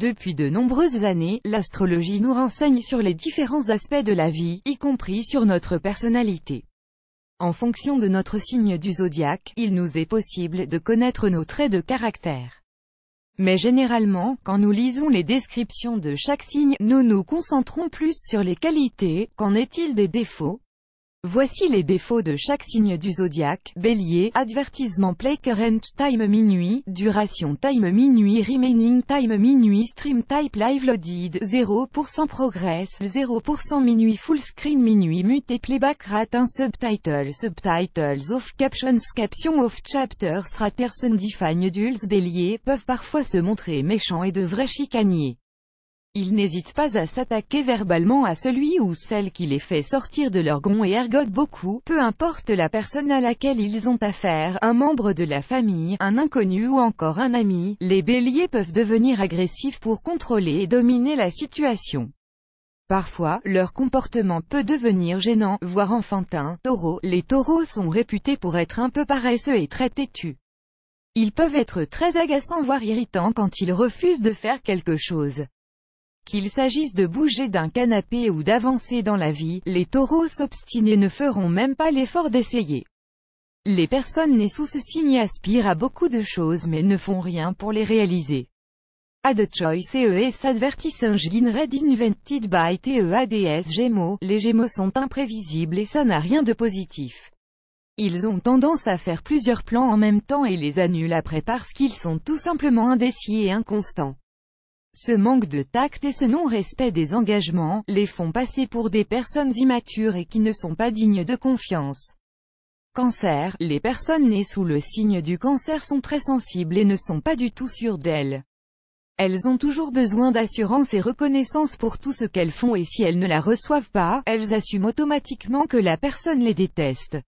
Depuis de nombreuses années, l'astrologie nous renseigne sur les différents aspects de la vie, y compris sur notre personnalité. En fonction de notre signe du zodiaque, il nous est possible de connaître nos traits de caractère. Mais généralement, quand nous lisons les descriptions de chaque signe, nous nous concentrons plus sur les qualités. Qu'en est-il des défauts? Voici les défauts de chaque signe du zodiaque. Bélier, advertisement play current time minuit, duration time minuit, remaining time minuit, stream type live loaded, 0% progress, 0% minuit, full screen minuit, mute playback rate, un subtitles off, captions off, chapters raters undefined. Adultes Bélier peuvent parfois se montrer méchants et de vrais chicaniers. Ils n'hésitent pas à s'attaquer verbalement à celui ou celle qui les fait sortir de leur gond et ergotent beaucoup, peu importe la personne à laquelle ils ont affaire, un membre de la famille, un inconnu ou encore un ami. Les béliers peuvent devenir agressifs pour contrôler et dominer la situation. Parfois, leur comportement peut devenir gênant, voire enfantin. Taureau, les taureaux sont réputés pour être un peu paresseux et très têtus. Ils peuvent être très agaçants voire irritants quand ils refusent de faire quelque chose. Qu'il s'agisse de bouger d'un canapé ou d'avancer dans la vie, les taureaux obstinés ne feront même pas l'effort d'essayer. Les personnes nées sous ce signe aspirent à beaucoup de choses mais ne font rien pour les réaliser. Ad choice ES advertising read invented by TEADS Gémeaux, les Gémeaux sont imprévisibles et ça n'a rien de positif. Ils ont tendance à faire plusieurs plans en même temps et les annulent après parce qu'ils sont tout simplement indécis et inconstants. Ce manque de tact et ce non-respect des engagements, les font passer pour des personnes immatures et qui ne sont pas dignes de confiance. Cancer, les personnes nées sous le signe du cancer sont très sensibles et ne sont pas du tout sûres d'elles. Elles ont toujours besoin d'assurance et reconnaissance pour tout ce qu'elles font et si elles ne la reçoivent pas, elles assument automatiquement que la personne les déteste.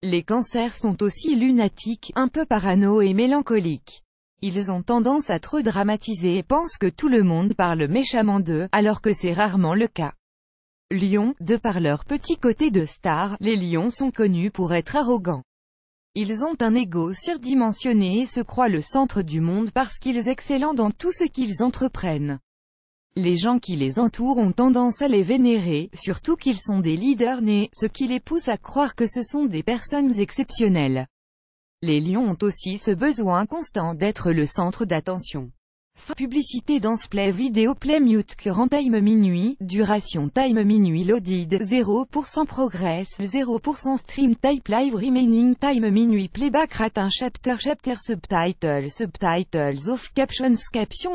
Les cancers sont aussi lunatiques, un peu parano et mélancoliques. Ils ont tendance à trop dramatiser et pensent que tout le monde parle méchamment d'eux, alors que c'est rarement le cas. Lion, de par leur petit côté de star, les lions sont connus pour être arrogants. Ils ont un ego surdimensionné et se croient le centre du monde parce qu'ils excellent dans tout ce qu'ils entreprennent. Les gens qui les entourent ont tendance à les vénérer, surtout qu'ils sont des leaders nés, ce qui les pousse à croire que ce sont des personnes exceptionnelles. Les lions ont aussi ce besoin constant d'être le centre d'attention. Publicité dans play vidéo play mute current time minuit, duration time minuit loaded, 0% progress, 0% stream type live remaining time minuit playback rate, un chapter subtitles off, captions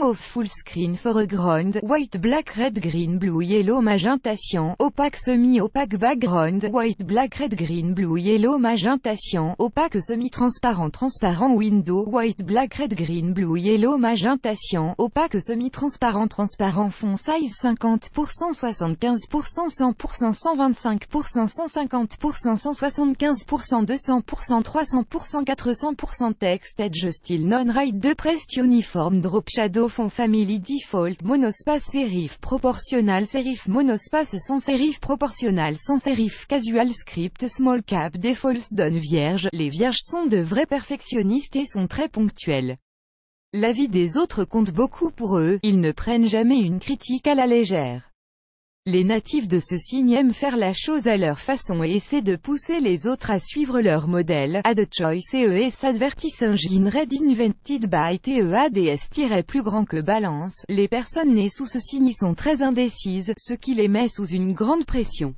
off, full screen foreground, white black red green blue yellow magenta cyan, opaque semi-opaque background, white black red green blue yellow magenta cyan, opaque semi-transparent transparent window, white black red green blue yellow magenta cyan, opaque semi-transparent transparent fond size 50%, 75%, 100%, 125%, 150%, 175%, 200%, 300%, 400% texte edge style non-right de pressed uniform drop shadow fond family default monospace serif proportional serif monospace sans serif proportional sans serif casual script small cap defaults donne vierge. Les vierges sont de vrais perfectionnistes et sont très ponctuels. La vie des autres compte beaucoup pour eux, ils ne prennent jamais une critique à la légère. Les natifs de ce signe aiment faire la chose à leur façon et essaient de pousser les autres à suivre leur modèle. Ad choice ES advertising read invented by TEADS plus grand que Balance, les personnes nées sous ce signe sont très indécises, ce qui les met sous une grande pression.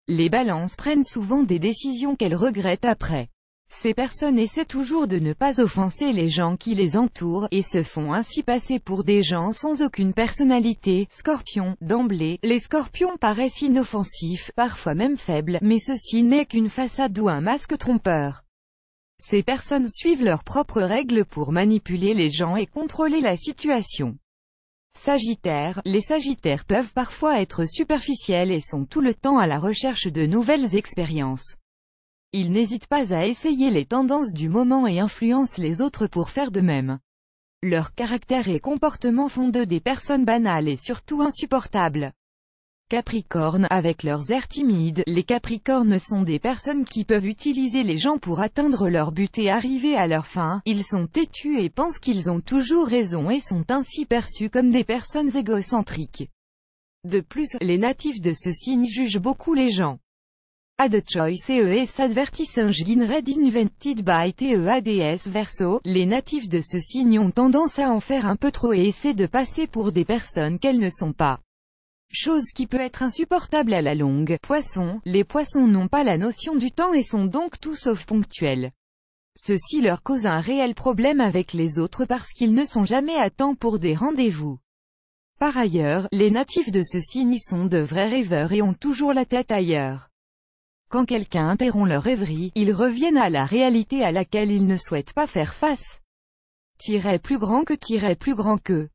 Les balances prennent souvent des décisions qu'elles regrettent après. Ces personnes essaient toujours de ne pas offenser les gens qui les entourent, et se font ainsi passer pour des gens sans aucune personnalité. Scorpion, d'emblée, les scorpions paraissent inoffensifs, parfois même faibles, mais ceci n'est qu'une façade ou un masque trompeur. Ces personnes suivent leurs propres règles pour manipuler les gens et contrôler la situation. Sagittaire, les sagittaires peuvent parfois être superficiels et sont tout le temps à la recherche de nouvelles expériences. Ils n'hésitent pas à essayer les tendances du moment et influencent les autres pour faire de même. Leur caractère et comportement font d'eux des personnes banales et surtout insupportables. Capricorne, avec leurs airs timides, les Capricornes sont des personnes qui peuvent utiliser les gens pour atteindre leur but et arriver à leur fin. Ils sont têtus et pensent qu'ils ont toujours raison et sont ainsi perçus comme des personnes égocentriques. De plus, les natifs de ce signe jugent beaucoup les gens. Ad choice CES advertising red invented by TEADS Verseau, les natifs de ce signe ont tendance à en faire un peu trop et essaient de passer pour des personnes qu'elles ne sont pas. Chose qui peut être insupportable à la longue. Poissons, les poissons n'ont pas la notion du temps et sont donc tout sauf ponctuels. Ceci leur cause un réel problème avec les autres parce qu'ils ne sont jamais à temps pour des rendez-vous. Par ailleurs, les natifs de ce signe sont de vrais rêveurs et ont toujours la tête ailleurs. Quand quelqu'un interrompt leur rêverie, ils reviennent à la réalité à laquelle ils ne souhaitent pas faire face. Plus grand que plus grand que.